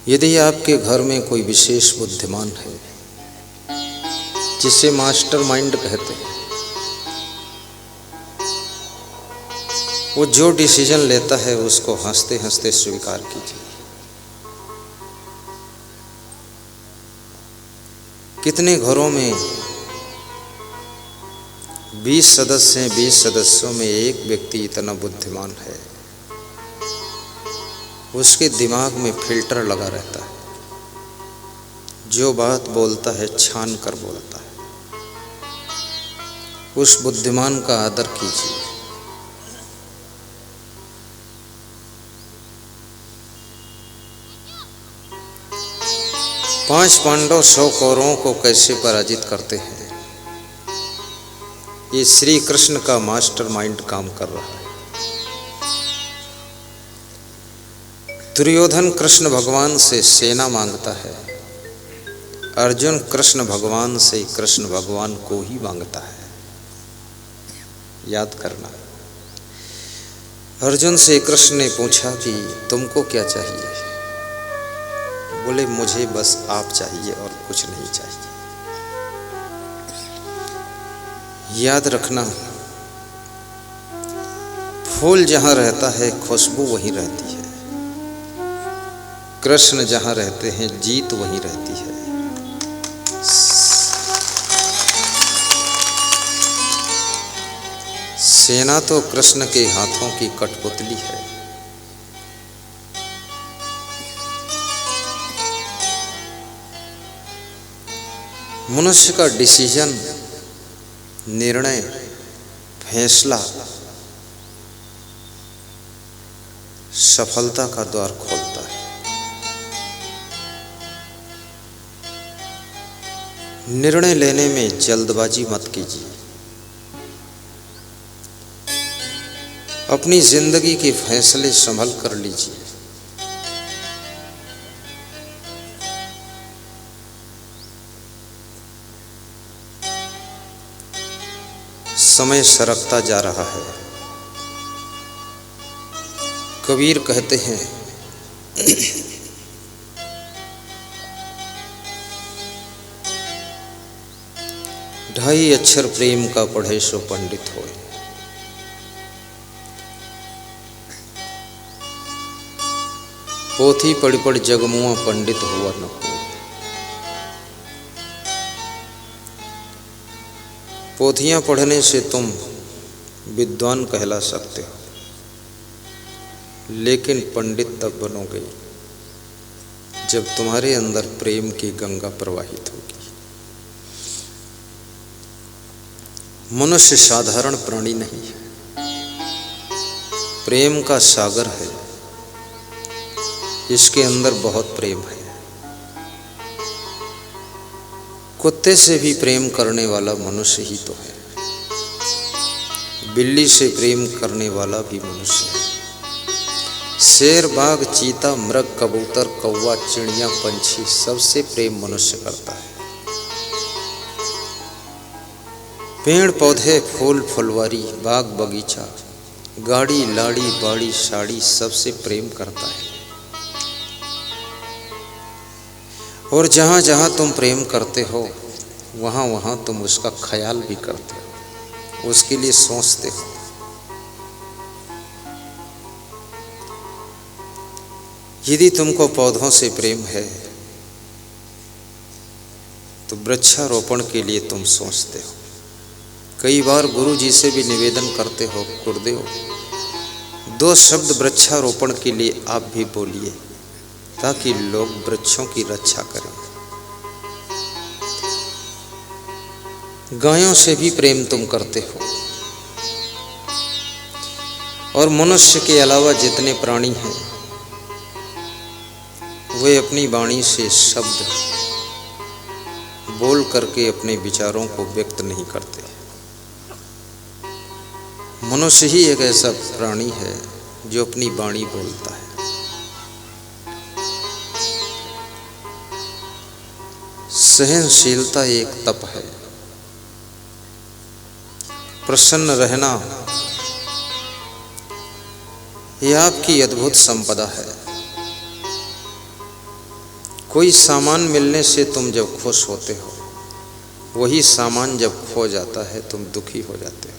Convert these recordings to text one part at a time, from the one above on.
यदि आपके घर में कोई विशेष बुद्धिमान है जिसे मास्टरमाइंड कहते हैं, वो जो डिसीजन लेता है उसको हंसते हंसते स्वीकार कीजिए। कितने घरों में 20 सदस्य हैं, 20 सदस्यों में एक व्यक्ति इतना बुद्धिमान है, उसके दिमाग में फिल्टर लगा रहता है, जो बात बोलता है छान कर बोलता है। उस बुद्धिमान का आदर कीजिए। पांच पांडव 100 कौरवों को कैसे पराजित करते हैं, ये श्री कृष्ण का मास्टरमाइंड काम कर रहा है। दुर्योधन कृष्ण भगवान से सेना मांगता है, अर्जुन कृष्ण भगवान से कृष्ण भगवान को ही मांगता है। याद करना, अर्जुन से कृष्ण ने पूछा कि तुमको क्या चाहिए? बोले मुझे बस आप चाहिए और कुछ नहीं चाहिए। याद रखना, फूल जहाँ रहता है खुशबू वहीं रहती है, कृष्ण जहाँ रहते हैं जीत वहीं रहती है। सेना तो कृष्ण के हाथों की कठपुतली है। मनुष्य का डिसीजन, निर्णय, फैसला सफलता का द्वार खोलता है। निर्णय लेने में जल्दबाजी मत कीजिए। अपनी जिंदगी के फैसले संभल कर लीजिए। समय सरकता जा रहा है। कबीर कहते हैं, ढाई अक्षर प्रेम का पढ़े सो पंडित होए। पोथी पढ़ पढ़ जगमुआ पंडित हुआ न कोई। पोथियां पढ़ने से तुम विद्वान कहला सकते हो, लेकिन पंडित तब बनोगे जब तुम्हारे अंदर प्रेम की गंगा प्रवाहित होगी। मनुष्य साधारण प्राणी नहीं है, प्रेम का सागर है। इसके अंदर बहुत प्रेम है। कुत्ते से भी प्रेम करने वाला मनुष्य ही तो है। बिल्ली से प्रेम करने वाला भी मनुष्य है। शेर, बाघ, चीता, मृग, कबूतर, कौवा, चिड़िया, पंछी, सबसे प्रेम मनुष्य करता है। पेड़ पौधे, फूल फुलवारी, बाग बगीचा, गाड़ी लाड़ी, बाड़ी साड़ी, सबसे प्रेम करता है। और जहाँ जहाँ तुम प्रेम करते हो वहाँ वहाँ तुम उसका ख्याल भी करते हो, उसके लिए सोचते हो। यदि तुमको पौधों से प्रेम है तो वृक्षारोपण के लिए तुम सोचते हो। कई बार गुरु जी से भी निवेदन करते हो, गुरुदेव 2 शब्द वृक्षारोपण के लिए आप भी बोलिए ताकि लोग वृक्षों की रक्षा करें। गायों से भी प्रेम तुम करते हो। और मनुष्य के अलावा जितने प्राणी हैं वे अपनी वाणी से शब्द बोल करके अपने विचारों को व्यक्त नहीं करते। मनुष्य ही एक ऐसा प्राणी है जो अपनी वाणी बोलता है। सहनशीलता एक तप है। प्रसन्न रहना यह आपकी अद्भुत संपदा है। कोई सामान मिलने से तुम जब खुश होते हो, वही सामान जब खो जाता है तुम दुखी हो जाते हो।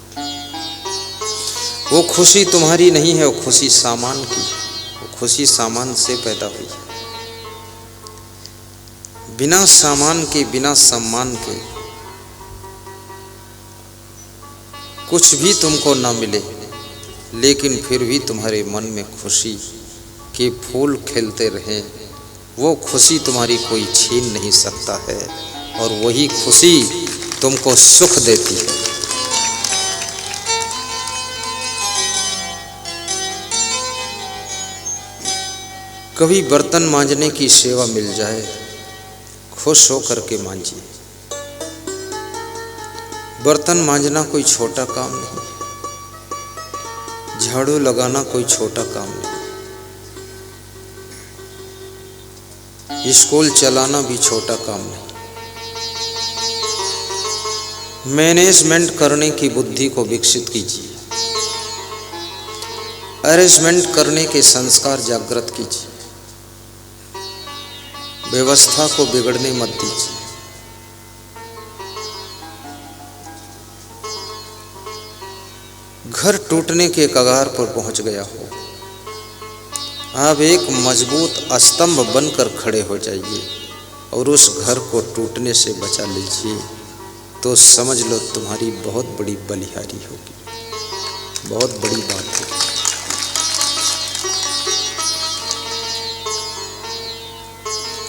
वो खुशी तुम्हारी नहीं है, वो खुशी सामान की, वो खुशी सामान से पैदा हुई है। बिना सामान के, बिना सम्मान के कुछ भी तुमको ना मिले, लेकिन फिर भी तुम्हारे मन में खुशी के फूल खिलते रहें, वो खुशी तुम्हारी कोई छीन नहीं सकता है, और वही खुशी तुमको सुख देती है। कभी बर्तन मांजने की सेवा मिल जाए, खुश होकर के मांजिए। बर्तन मांजना कोई छोटा काम नहीं, झाड़ू लगाना कोई छोटा काम नहीं, स्कूल चलाना भी छोटा काम नहीं। मैनेजमेंट करने की बुद्धि को विकसित कीजिए, अरेंजमेंट करने के संस्कार जागृत कीजिए, व्यवस्था को बिगड़ने मत दीजिए। घर टूटने के कगार पर पहुंच गया हो, आप एक मजबूत स्तंभ बनकर खड़े हो जाइए और उस घर को टूटने से बचा लीजिए, तो समझ लो तुम्हारी बहुत बड़ी बलिहारी होगी, बहुत बड़ी बात है।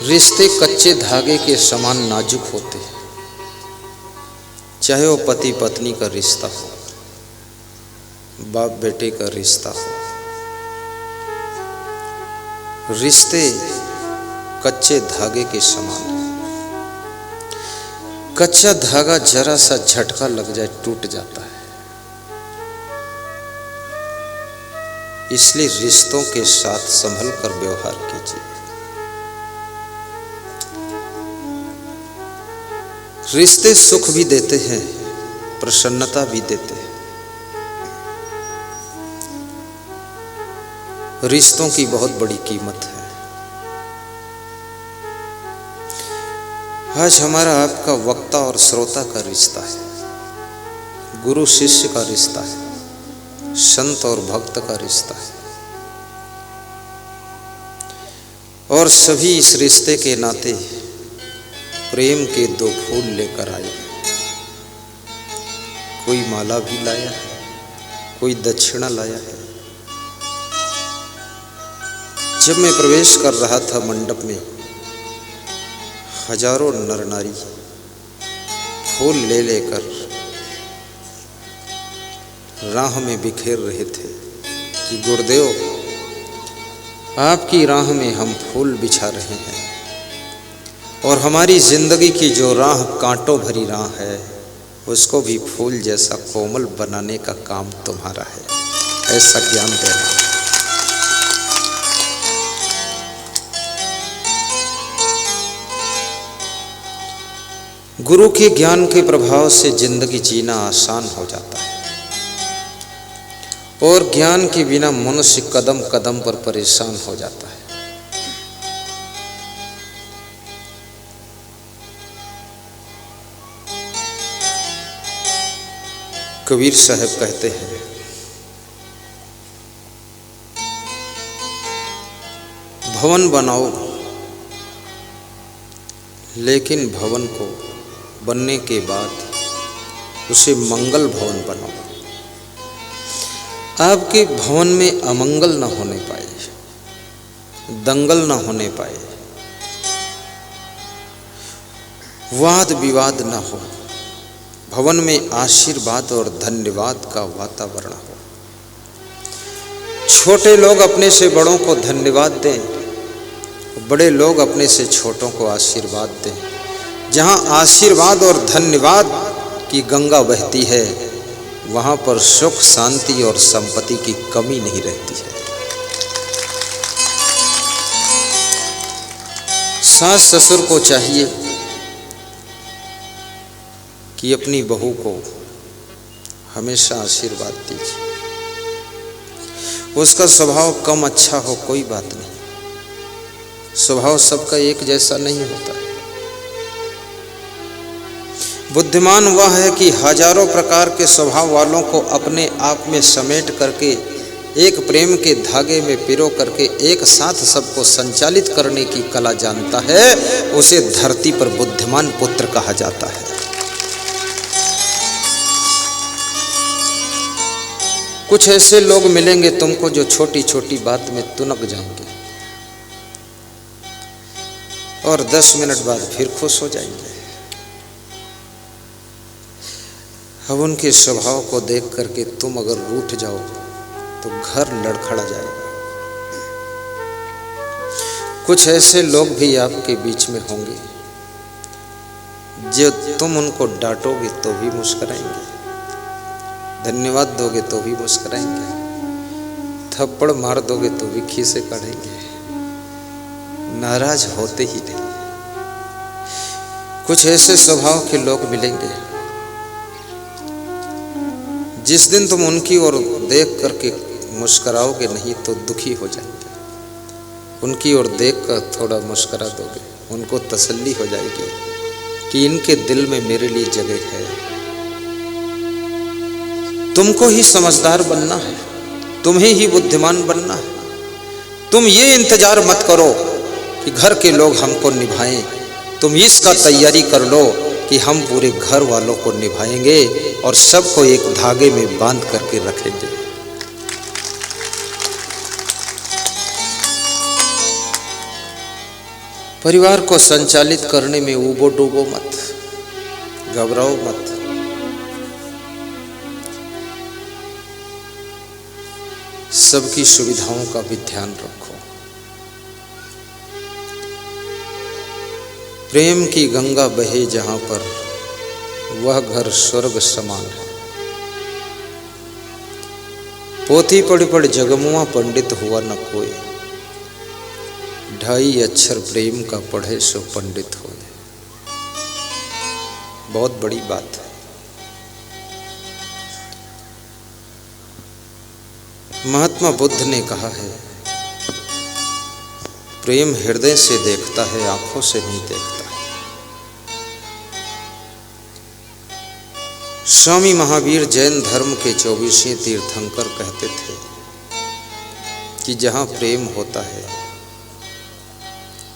रिश्ते कच्चे धागे के समान नाजुक होते हैं, चाहे वो पति पत्नी का रिश्ता हो, बाप बेटे का रिश्ता हो। रिश्ते कच्चे धागे के समान है। कच्चा धागा जरा सा झटका लग जाए टूट जाता है। इसलिए रिश्तों के साथ संभल कर व्यवहार कीजिए। रिश्ते सुख भी देते हैं, प्रसन्नता भी देते हैं। रिश्तों की बहुत बड़ी कीमत है। आज हमारा आपका वक्ता और श्रोता का रिश्ता है, गुरु शिष्य का रिश्ता है, संत और भक्त का रिश्ता है, और सभी इस रिश्ते के नाते प्रेम के 2 फूल लेकर आए। कोई माला भी लाया है, कोई दक्षिणा लाया है। जब मैं प्रवेश कर रहा था मंडप में, हजारों नर नारी फूल ले लेकर राह में बिखेर रहे थे कि गुरुदेव, आपकी राह में हम फूल बिछा रहे हैं, और हमारी जिंदगी की जो राह कांटों भरी राह है, उसको भी फूल जैसा कोमल बनाने का काम तुम्हारा है। ऐसा ज्ञान देना। गुरु के ज्ञान के प्रभाव से जिंदगी जीना आसान हो जाता है, और ज्ञान के बिना मनुष्य कदम कदम पर परेशान हो जाता है। कबीर साहब कहते हैं, भवन बनाओ, लेकिन भवन को बनने के बाद उसे मंगल भवन बनाओ। आपके भवन में अमंगल न होने पाए, दंगल न होने पाए, वाद विवाद न हो। भवन में आशीर्वाद और धन्यवाद का वातावरण हो। छोटे लोग अपने से बड़ों को धन्यवाद दें, बड़े लोग अपने से छोटों को आशीर्वाद दें। जहाँ आशीर्वाद और धन्यवाद की गंगा बहती है, वहाँ पर सुख, शांति और संपत्ति की कमी नहीं रहती है। सास ससुर को चाहिए कि अपनी बहू को हमेशा आशीर्वाद दीजिए। उसका स्वभाव कम अच्छा हो कोई बात नहीं, स्वभाव सबका एक जैसा नहीं होता। बुद्धिमान वह है कि हजारों प्रकार के स्वभाव वालों को अपने आप में समेट करके एक प्रेम के धागे में पिरो करके एक साथ सबको संचालित करने की कला जानता है। उसे धरती पर बुद्धिमान पुत्र कहा जाता है। कुछ ऐसे लोग मिलेंगे तुमको जो छोटी छोटी बात में तुनक जाएंगे और 10 मिनट बाद फिर खुश हो जाएंगे। अब उनके स्वभाव को देख करके तुम अगर रूठ जाओ तो घर लड़खड़ा जाएगा। कुछ ऐसे लोग भी आपके बीच में होंगे जो तुम उनको डांटोगे तो भी मुस्कुराएंगे, धन्यवाद दोगे तो भी मुस्कुराएंगे, थप्पड़ मार दोगे तो भी खीसे काढ़ेंगे, नाराज होते ही नहीं। कुछ ऐसे स्वभाव के लोग मिलेंगे जिस दिन तुम उनकी ओर देख करके मुस्कुराओगे नहीं तो दुखी हो जाएंगे। उनकी ओर देख कर थोड़ा मुस्कुरा दोगे, उनको तसल्ली हो जाएगी कि इनके दिल में मेरे लिए जगह है। तुमको ही समझदार बनना है, तुम्हें ही बुद्धिमान बनना है। तुम ये इंतजार मत करो कि घर के लोग हमको निभाएं, तुम इसका तैयारी कर लो कि हम पूरे घर वालों को निभाएंगे और सबको एक धागे में बांध करके रखेंगे। परिवार को संचालित करने में ऊबो डूबो मत, घबराओ मत। सबकी सुविधाओं का भी ध्यान रखो। प्रेम की गंगा बहे जहां पर वह घर स्वर्ग समान है। पोथी पढ़ी पढ़ जगमुआ पंडित हुआ न कोई, 2.5 अक्षर प्रेम का पढ़े सो पंडित होए। बहुत बड़ी बात है। महात्मा बुद्ध ने कहा है, प्रेम हृदय से देखता है, आंखों से नहीं देखता। स्वामी महावीर जैन धर्म के 24वें तीर्थंकर कहते थे कि जहां प्रेम होता है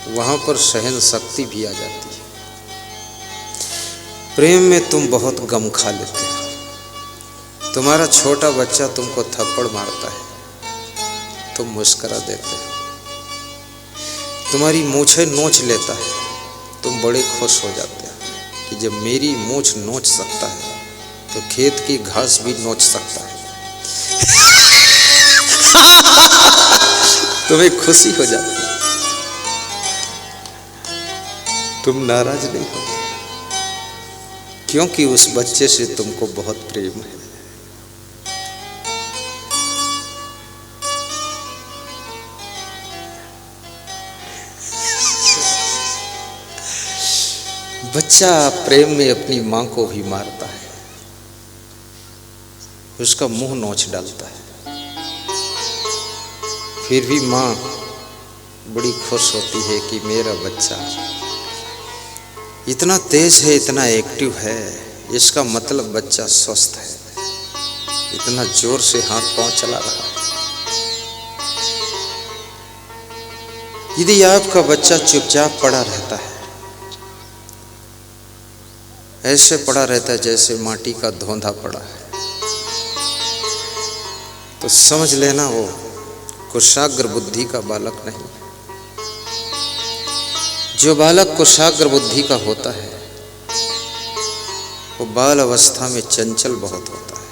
वहां पर सहन शक्ति भी आ जाती है। प्रेम में तुम बहुत गम खा लेते हो। तुम्हारा छोटा बच्चा तुमको थप्पड़ मारता है, तुम मुस्कुरा देते हो। तुम्हारी मूछें नोच लेता है, तुम बड़े खुश हो जाते हो कि जब मेरी मूछ नोच सकता है तो खेत की घास भी नोच सकता है। तुम्हें खुशी हो जाती है, तुम नाराज नहीं होते क्योंकि उस बच्चे से तुमको बहुत प्रेम है। बच्चा प्रेम में अपनी मां को भी मारता है, उसका मुंह नोच डालता है, फिर भी मां बड़ी खुश होती है कि मेरा बच्चा इतना तेज है, इतना एक्टिव है, इसका मतलब बच्चा स्वस्थ है, इतना जोर से हाथ पांव चला रहा है। यदि आपका बच्चा चुपचाप पड़ा रहता है, ऐसे पड़ा रहता है जैसे माटी का धोंधा पड़ा है, तो समझ लेना वो कुशाग्र बुद्धि का बालक नहीं। जो बालक कुशाग्र बुद्धि का होता है वो बाल अवस्था में चंचल बहुत होता है।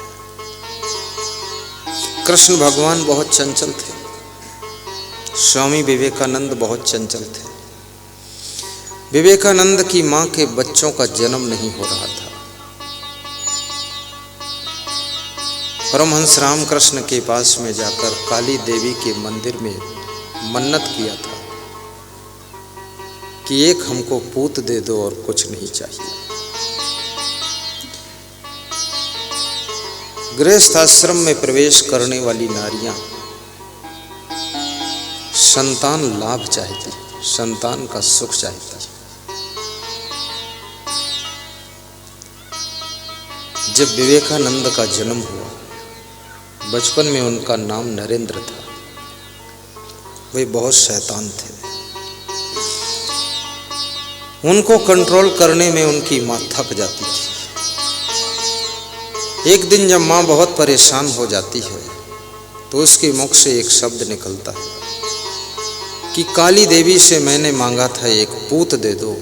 कृष्ण भगवान बहुत चंचल थे, स्वामी विवेकानंद बहुत चंचल थे। विवेकानंद की मां के बच्चों का जन्म नहीं हो रहा था। परमहंस रामकृष्ण के पास में जाकर काली देवी के मंदिर में मन्नत किया था कि एक हमको पूत दे दो और कुछ नहीं चाहिए। गृहस्थ आश्रम में प्रवेश करने वाली नारियां संतान लाभ चाहती, संतान का सुख चाहती है। जब विवेकानंद का जन्म हुआ, बचपन में उनका नाम नरेंद्र था। वे बहुत शैतान थे। उनको कंट्रोल करने में उनकी माँ थक जाती थी। एक दिन जब माँ बहुत परेशान हो जाती है तो उसके मुख से एक शब्द निकलता है कि काली देवी से मैंने मांगा था एक पूत दे दो,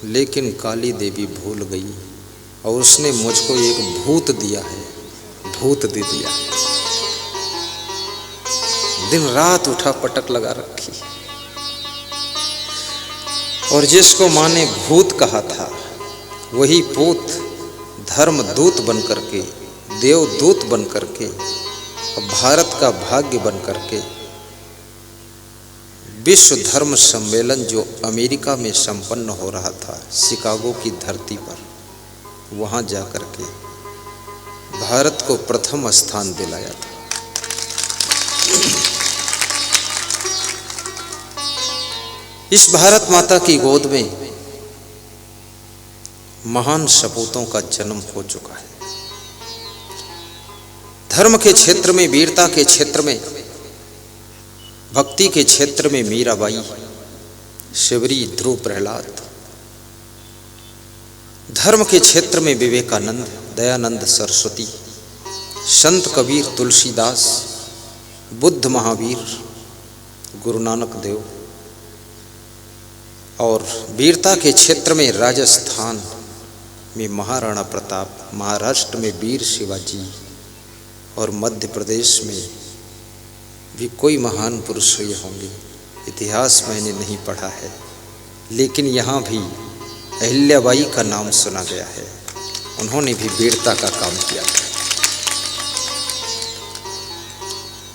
लेकिन काली देवी भूल गई और उसने मुझको एक भूत दिया है, भूत दे दिया है। दिन रात उठा पटक लगा रखी, और जिसको माँ ने भूत कहा था वही पूत धर्म दूत बन करके, देवदूत बन करके, भारत का भाग्य बन करके विश्व धर्म सम्मेलन जो अमेरिका में संपन्न हो रहा था, शिकागो की धरती पर, वहां जाकर के भारत को प्रथम स्थान दिलाया था। इस भारत माता की गोद में महान सपूतों का जन्म हो चुका है। धर्म के क्षेत्र में, वीरता के क्षेत्र में, भक्ति के क्षेत्र में मीराबाई, शिवरी, ध्रुव प्रहलाद, धर्म के क्षेत्र में विवेकानंद, दयानंद सरस्वती, संत कबीर, तुलसीदास, बुद्ध महावीर, गुरु नानक देव, और वीरता के क्षेत्र में राजस्थान में महाराणा प्रताप, महाराष्ट्र में वीर शिवाजी, और मध्य प्रदेश में भी कोई महान पुरुष हुए होंगे। इतिहास मैंने नहीं पढ़ा है, लेकिन यहाँ भी अहिल्याबाई का नाम सुना गया है। उन्होंने भी वीरता का काम किया था।